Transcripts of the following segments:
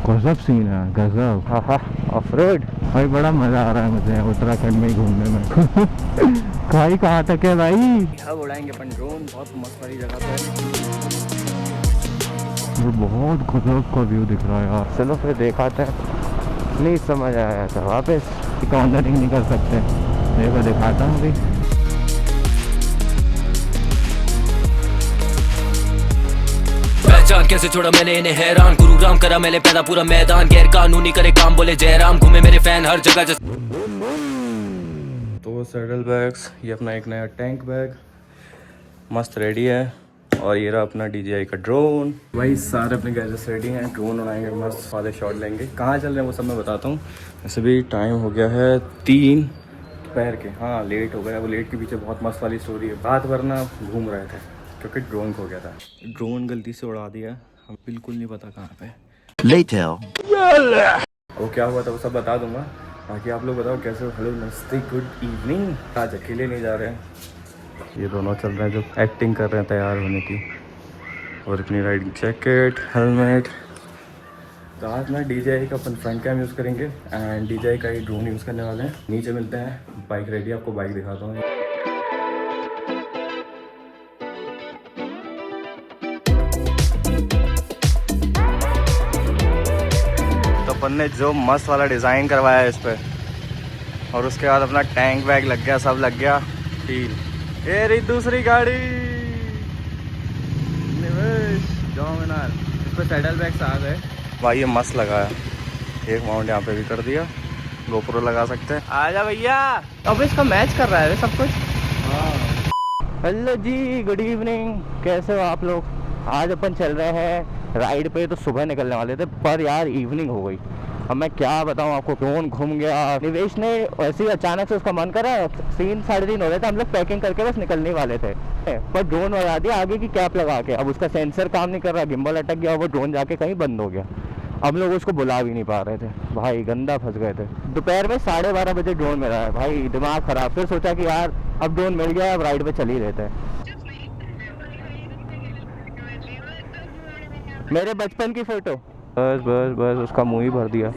गजब सीन है, गजब। हाँ हाँ, ऑफ रोड भाई, बड़ा मजा आ रहा है मुझे उत्तराखंड में ही घूमने में। भाई कहाँ तक है भाई? अब उड़ाएंगे अपन ड्रोन, बहुत मस्त वाली जगह पे। वो बहुत गजब का व्यू दिख रहा है यार। चलो फिर दिखाते हैं। नहीं समझ आया था वापस काउंटरिंग नहीं कर सकते। देखो दिखाता हूँ अभी। पहचान कैसे छोड़ा मैंने इन्हें हैरान, गुरु राम करा मैंने पैदा पूरा मैदान, गैर कानूनी करे काम बोले जयराम, घूमे मेरे फैन हर जगह जैसे। तो सैडल बैग्स, ये अपना एक नया टैंक बैग मस्त रेडी है, और ये रहा अपना DJI का ड्रोन। भाई सारे अपने गैजेट्स रेडी हैं, ड्रोन उड़ाएंगे, मस्त वाले शॉट लेंगे। कहाँ चल रहे हैं वो सब मैं बताता हूँ। वैसे भी टाइम हो गया है 3 दोपहर के। हाँ लेट हो गया, वो लेट के पीछे बहुत मस्त वाली स्टोरी है। रात भर ना घूम रहे थे क्योंकि ड्रोन खो गया था। ड्रोन गलती से उड़ा दिया, हमें बिल्कुल नहीं पता कहाँ पे। वो क्या हुआ था वो सब बता दूंगा। बाकी आप लोग बताओ कैसे हो। हेलो नमस्ते, गुड इवनिंग। आज अकेले नहीं जा रहे हैं, ये दोनों चल रहे हैं जो एक्टिंग कर रहे हैं तैयार होने की, और अपनी राइडिंग जैकेट, हेलमेट। तो आज ना DJI का अपन फ्रंट कैम यूज़ करेंगे एंड DJI का ही ड्रोन यूज़ करने वाले हैं। नीचे मिलते हैं, बाइक रेडी, आपको बाइक दिखाता हूँ। तो अपन ने जो मस्त वाला डिज़ाइन करवाया है इस पर, और उसके बाद अपना टैंक बैग लग गया, सब लग गया। फील ये रही दूसरी गाड़ी, निवेश डोमिनार। इस पर सैडल बैग्स आ गए भाई, ये मस्त लगा है। एक माउंट यहाँ पे भी कर दिया, गोप्रो लगा सकते हैं। आजा भैया। अब इसका मैच कर रहा है सब कुछ। हेलो जी, गुड इवनिंग, कैसे हो आप लोग? आज अपन चल रहे हैं राइड पे। तो सुबह निकलने वाले थे पर यार इवनिंग हो गई। अब मैं क्या बताऊं आपको, ड्रोन घूम गया। निवेश ने ऐसे ही अचानक से उसका मन करा, 3 साढ़े 3 हो रहे थे, हम लोग पैकिंग करके बस निकलने वाले थे, पर ड्रोन उड़ा दिया आगे की कैप लगा के। अब उसका सेंसर काम नहीं कर रहा, गिम्बल अटक गया, वो ड्रोन जाके कहीं बंद हो गया। हम लोग उसको बुला भी नहीं पा रहे थे भाई, गंदा फंस गए थे। दोपहर में 12:30 बजे ड्रोन मिला है भाई, दिमाग खराब। फिर सोचा कि यार अब ड्रोन मिल गया, अब राइड पे चल ही रहते हैं। मेरे बचपन की फोटो, बस बस बस, उसका मुंह ही भर दिया,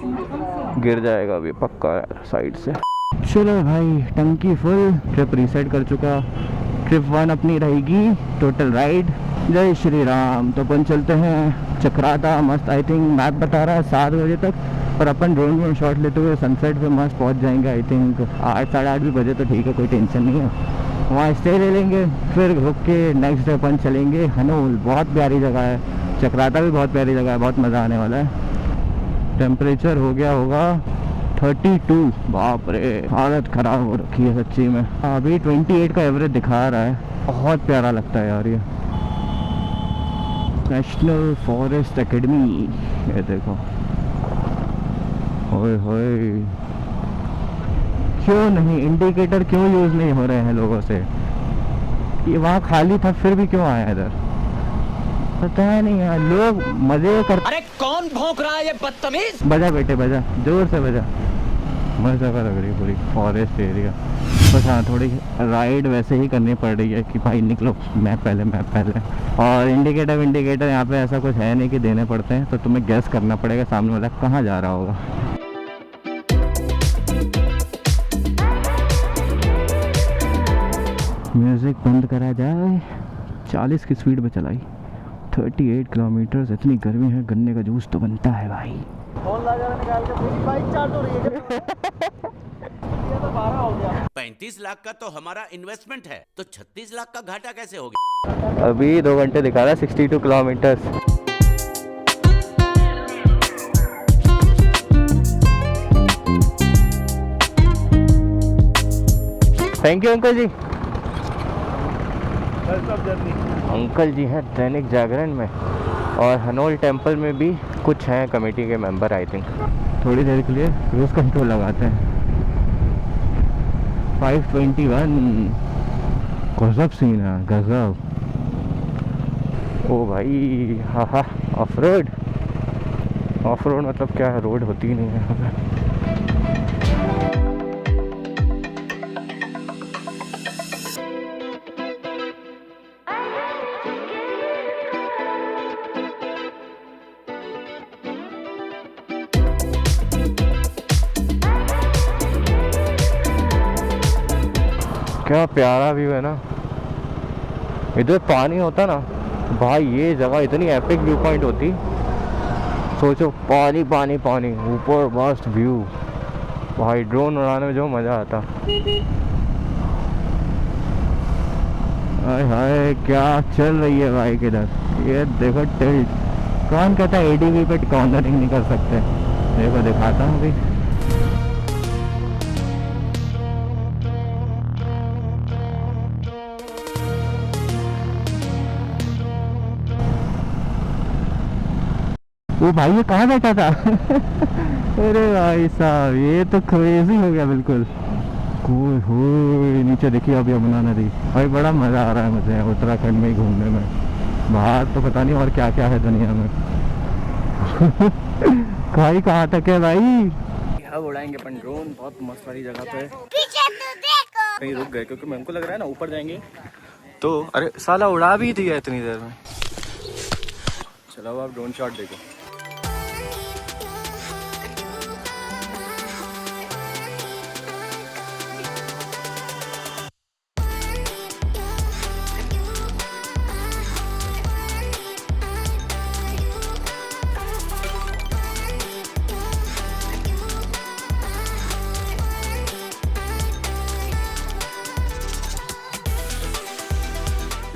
गिर जाएगा अभी पक्का यार साइड से। चलो भाई, टंकी फुल, ट्रिप रीसेट कर चुका। ट्रिप 1 अपनी रहेगी टोटल राइड। जय श्री राम। तो अपन चलते हैं चक्राता, मस्त। आई थिंक मैप बता रहा है 7 बजे तक, पर अपन ड्रोन में शॉट लेते हुए सनसेट पे मस्त पहुंच जाएंगे। आई थिंक 8 साढ़े 8 भी बजे तो ठीक है, कोई टेंशन नहीं है। वहाँ स्टे ले लेंगे, फिर रुक के नेक्स्ट डे अपन चलेंगे हनोल। बहुत प्यारी जगह है, चक्राता भी बहुत प्यारी जगह है, बहुत मज़ा आने वाला है। टेम्परेचर हो गया होगा 32, बाप रे हालत ख़राब हो रखी है सच्ची में। अभी 28 का एवरेज दिखा रहा है, बहुत प्यारा लगता है यार ये। नेशनल फॉरेस्ट एकेडमी, ये देखो, होए होए। क्यों नहीं इंडिकेटर क्यों यूज़ नहीं हो रहे हैं लोगों से? ये वहाँ खाली था फिर भी क्यों आया इधर, पता है नहीं यार। लोग मजे कर। अरे कौन भौंक रहा है ये बदतमीज? बजा बेटे बजा, जोर से बजा। मस्त जगह लग रही है, पूरी फॉरेस्ट एरिया। बस हाँ, थोड़ी राइड वैसे ही करनी पड़ रही है कि भाई निकलो, मैं पहले। और इंडिकेटर यहाँ पे ऐसा कुछ है नहीं कि देने पड़ते हैं, तो तुम्हें गैस करना पड़ेगा सामने वाला कहाँ जा रहा होगा। म्यूज़िक बंद करा जाए, 40 की स्पीड पे चलाई। 38 किलोमीटर। इतनी गर्मी है, गन्ने का जूस तो बनता है भाई। फोन लगा निकाल के पूरी बाइक चार्ज हो रही है। ये तो 12 हो गया। 35 लाख का तो हमारा इन्वेस्टमेंट है, तो 36 लाख का घाटा कैसे हो गया? अभी 2 घंटे दिखा रहा है, 62 किलोमीटर। थैंक यू अंकल जी। अंकल जी हैं दैनिक जागरण में, और हनोल टेम्पल में भी कुछ हैं कमेटी के मेंबर आई थिंक। थोड़ी देर के लिए क्रूज कंट्रोल लगाते हैं। 521, गजब सीन है, गजब। ओ भाई, हाँ हाँ, ऑफ रोड मतलब क्या है, रोड होती ही नहीं है यहाँ पे। क्या प्यारा व्यू है ना। इधर पानी होता ना भाई, ये जगह इतनी एपिक व्यू पॉइंट होती। सोचो पानी पानी पानी, ऊपर मस्त व्यू भाई, ड्रोन उड़ाने में जो मज़ा आता। हाय हाय क्या चल रही है बाइक इधर, ये देखो टिल्ट। कौन कहता है एडीवी पे कॉर्नरिंग नहीं कर सकते। देखो दिखाता हूँ अभी। वो भाई ये कहाँ बैठा था अरे भाई साहब ये तो क्रेजी हो गया बिल्कुल। कोई हो नीचे देखिए अब यमुना नदी। भाई बड़ा मज़ा आ रहा है मुझे उत्तराखंड में ही घूमने में। बाहर तो पता नहीं और क्या क्या है दुनिया में भाई कहाँ तक है भाई। अब उड़ाएंगे अपन ड्रोन, बहुत मस्त वाली जगह पे कहीं रुक गए क्योंकि हमको लग रहा है ना ऊपर जाएंगे तो। अरे साला उड़ा भी दिया इतनी देर में। चलो अब ड्रोन शॉट देखो।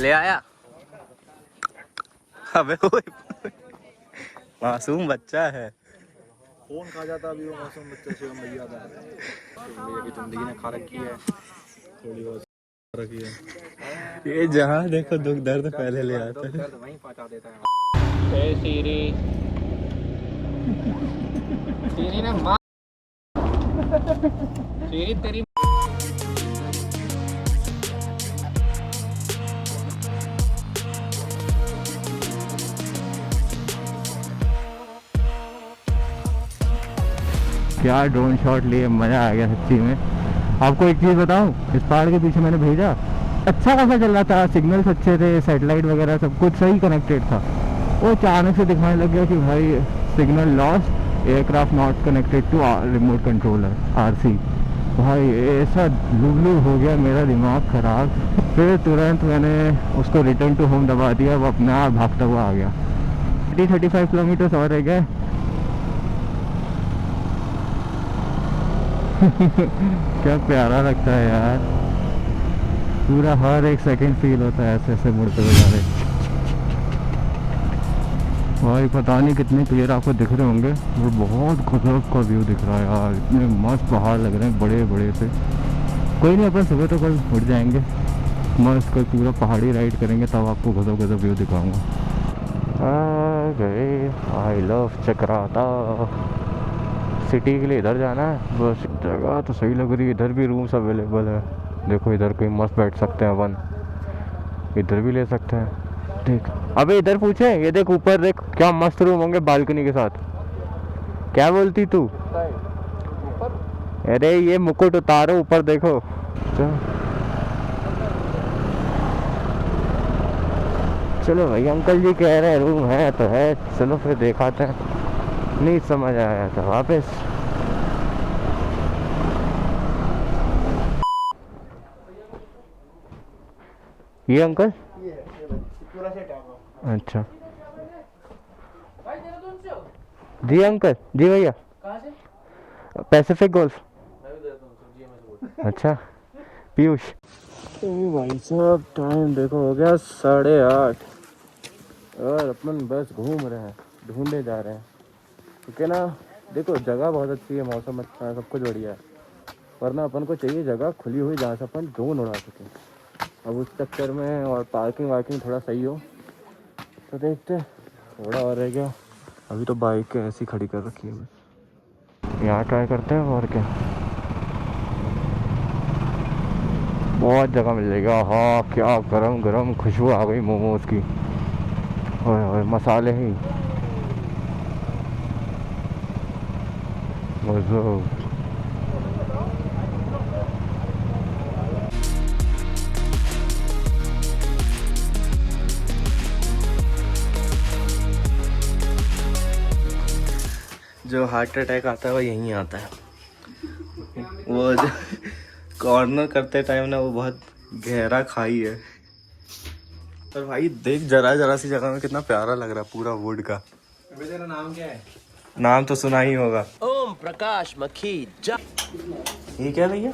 ले आया अबे मासूम बच्चा है। फोन खा जाता अभी वो मासूम बच्चे से भैया था। भैया की जिंदगी ने खा रखी है, थोड़ी बहुत रखी है। ये जहाँ देखो दुख दर्द पहले ले आता है। दर्द वहीं पहुंचा देता है। ए सीरी सीरी ने मार सीरी तेरी। क्या ड्रोन शॉट लिए, मज़ा आ गया सच्ची में। आपको एक चीज़ बताऊं, इस पहाड़ के पीछे मैंने भेजा, अच्छा खासा चल रहा था, सिग्नल्स अच्छे थे, सैटेलाइट वगैरह सब कुछ सही कनेक्टेड था। वो अचानक से दिखाने लग गया कि भाई signal lost, aircraft not connected to remote controller RC। भाई ऐसा लुबलू हो गया, मेरा दिमाग ख़राब। फिर तुरंत मैंने उसको रिटर्न टू होम दबा दिया, वो अपने आप भागता हुआ आ गया। 35 किलोमीटर और रह गए क्या प्यारा लगता है यार, पूरा हर एक सेकंड फील होता है ऐसे ऐसे मुड़ते हुए जा रहे। भाई पता नहीं कितने क्लियर आपको दिख रहे होंगे, वो बहुत गजब का व्यू दिख रहा है यार, इतने मस्त पहाड़ लग रहे हैं बड़े बड़े से। कोई नहीं, अपन सुबह तो कल उठ जाएंगे, मस्त कल पूरा पहाड़ी राइड करेंगे, तब आपको गजब गजब व्यू दिखाऊंगा। आ गए, आई लव चक्राता। सिटी के लिए इधर जाना है बस। जगह तो सही लग रही है, इधर भी रूम्स अवेलेबल है। देखो इधर कहीं मस्त बैठ सकते हैं अपन, इधर भी ले सकते हैं। देख अबे इधर पूछे, ये देख ऊपर देख क्या मस्त रूम होंगे बालकनी के साथ। क्या बोलती तू? अरे ये मुकुट उतारो, ऊपर देखो। चलो भाई अंकल जी कह रहे हैं रूम है तो है, चलो फिर दिखाते हैं। नहीं समझ आया था वापस। ये अंकल पूरा सेट है। अच्छा जी अंकल जी भैया पैसिफिक गोल्फ। अच्छा पीयूष। भाई साहब टाइम देखो हो गया 8:30 और अपन बस घूम रहे हैं, ढूंढे जा रहे हैं क्योंकि ना देखो जगह बहुत अच्छी है, मौसम अच्छा है, सब कुछ बढ़िया है, वरना अपन को चाहिए जगह खुली हुई जहाँ से अपन ड्रोन उड़ा सकें। अब उस चक्कर में और पार्किंग वार्किंग थोड़ा सही हो तो देखते हैं, थोड़ा और रह गया। अभी तो बाइक ऐसी खड़ी कर रखी है, बस यहाँ ट्राई करते हैं और क्या। बहुत जगह मिल जाएगा। हाँ क्या गरम गरम खुशबू आ गई मोमोज की, और मसाले ही मज़ो। जो हार्ट अटैक आता है वो यहीं आता है। वो जो कॉर्नर करते टाइम ना वो बहुत गहरा खाई है। पर भाई देख जरा जरा सी जगह में कितना प्यारा लग रहा है पूरा वुड का। तेरा नाम क्या है? नाम तो सुना ही होगा। ओम प्रकाश मक्खी जा। ये क्या भैया?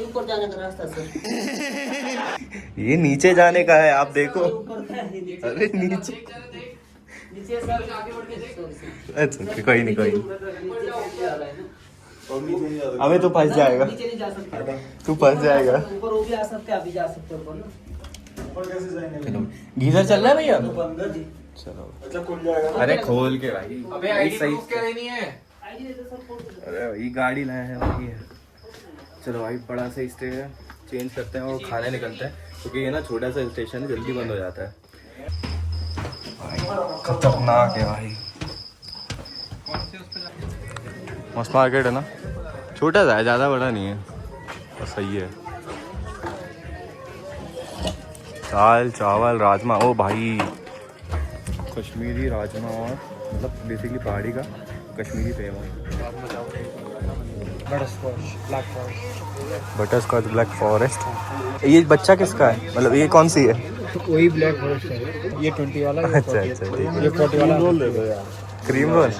ऊपर जाने का रास्ता सर। ये नीचे जाने का है, आप देखो। अरे नीचे। नीचे सर आगे बढ़ के देख। अच्छा कोई नहीं कोई नहीं। अबे तू फंस जाएगा, नीचे नहीं जा सकते। तू फंस जाएगा। ऊपर वो भी आ सकते हैं, आप भी जा सकते हो ऊपर ना। गीजर चल रहा है भैया? जी। चलो अच्छा खुल जाएगा। अरे खोल के भाई। अबे भाई आईडी सही। प्रूफ क्या लेनी है? आईडी दे दो सर। अरे भाई गाड़ी लाए हैं भाई। चलो भाई बड़ा सा स्टे है, चेंज करते हैं और खाने निकलते हैं क्योंकि ये ना छोटा सा स्टेशन है, जल्दी बंद हो जाता है। भाई खतरनाक है भाई। मस्त मार्केट है ना, छोटा सा है, ज़्यादा बड़ा नहीं है, बस सही है। दाल चावल राजमा, ओ भाई कश्मीरी राजमा और मतलब बेसिकली पहाड़ी का Kashmiri famous. Butterscotch black forest. ये बच्चा किसका है, मतलब ये कौन सी है? वही ब्लैक फॉरेस्ट है, ये 20 वाला है। अच्छा अच्छा ठीक है। ये 40 वाला रोल दे दो यार। क्रीम रोल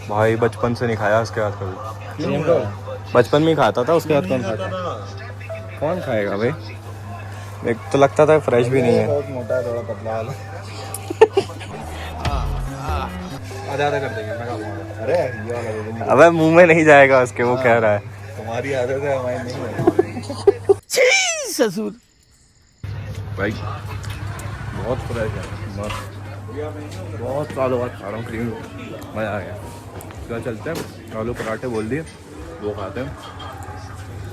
भाई बचपन से नहीं खाया उसके हाथ कभी। क्रीम रोल बचपन में ही खाता था, उसके हाथ कौन खाता? कौन खाएगा भाई? एक तो लगता था फ्रेश भी नहीं है। बहुत मोटा है, थोड़ा पतला वाला। आधा आधा कर देंगे, मैं खाऊंगा। अरे ये वाला दे दो। अबे मुंह में नहीं जाएगा उसके, वो कह रहा है। तुम्हारी आदत है, हमारी नहीं है। ससुर। भाई बहुत फ्रेश है, मस्त। बहुत सालों बाद खा रहा हूँ क्रीम रोल, मज़ा आ गया। क्या चलते हैं, आलू पराठे बोल दिए, वो खाते हैं,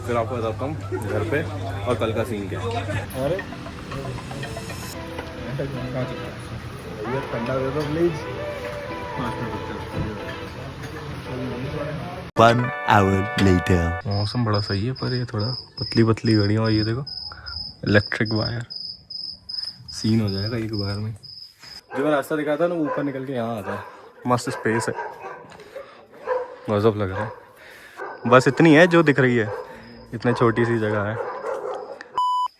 फिर आपको बताता हूँ घर पे और कल का सीन क्या है। अरे ये ठंडा दे दो प्लीज। 1 hour later. मौसम बड़ा सही है पर ये थोड़ा पतली पतली गाड़ियाँ, और ये देखो इलेक्ट्रिक वायर, सीन हो जाएगा एक बार में। जो मैं रास्ता दिखाता ना, ऊपर निकल के यहाँ आता है, मस्त स्पेस है, गजब लग रहा है। बस इतनी है जो दिख रही है, इतनी छोटी सी जगह है।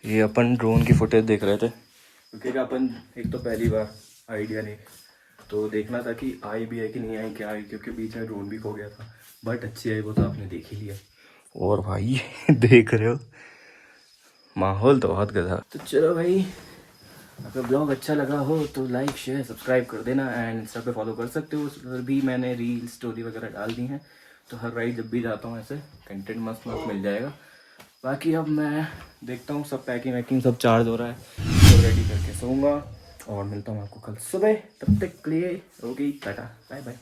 ये अपन ड्रोन की फुटेज देख रहे थे क्योंकि अपन एक तो पहली बार आइडिया नहीं, तो देखना था कि आई भी है कि नहीं आई, क्या आई, क्योंकि बीच में ड्रोन भी खो गया था। बट अच्छी आई, वो तो आपने देख ही लिया। और भाई देख रहे हो माहौल तो बहुत गधा। तो चलो भाई, अगर ब्लॉग अच्छा लगा हो तो लाइक शेयर सब्सक्राइब कर देना, एंड इंस्टा पे फॉलो कर सकते हो, उस पर भी मैंने रील स्टोरी वगैरह डाल दी हैं। तो हर राइड जब भी जाता हूँ ऐसे कंटेंट मस्त मस्त मिल जाएगा। बाकी अब मैं देखता हूँ, सब पैकिंग वैकिंग सब चार्ज हो रहा है, तो रेडी करके सोऊंगा और मिलता हूँ आपको कल सुबह। तब तक के लिए okay, tata bye bye.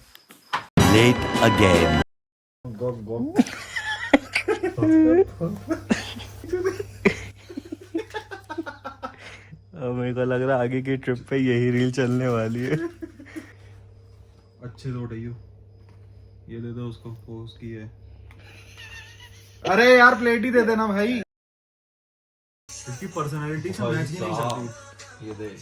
Late again. अब मेरे को लग रहा है आगे की ट्रिप पे यही रील चलने वाली है। अच्छे से उठाइयो, ये दे दो उसको, पोस्ट की है। अरे यार प्लेट ही दे देना भाई, इसकी पर्सनालिटी से मैच नहीं कर सकती। ये दे।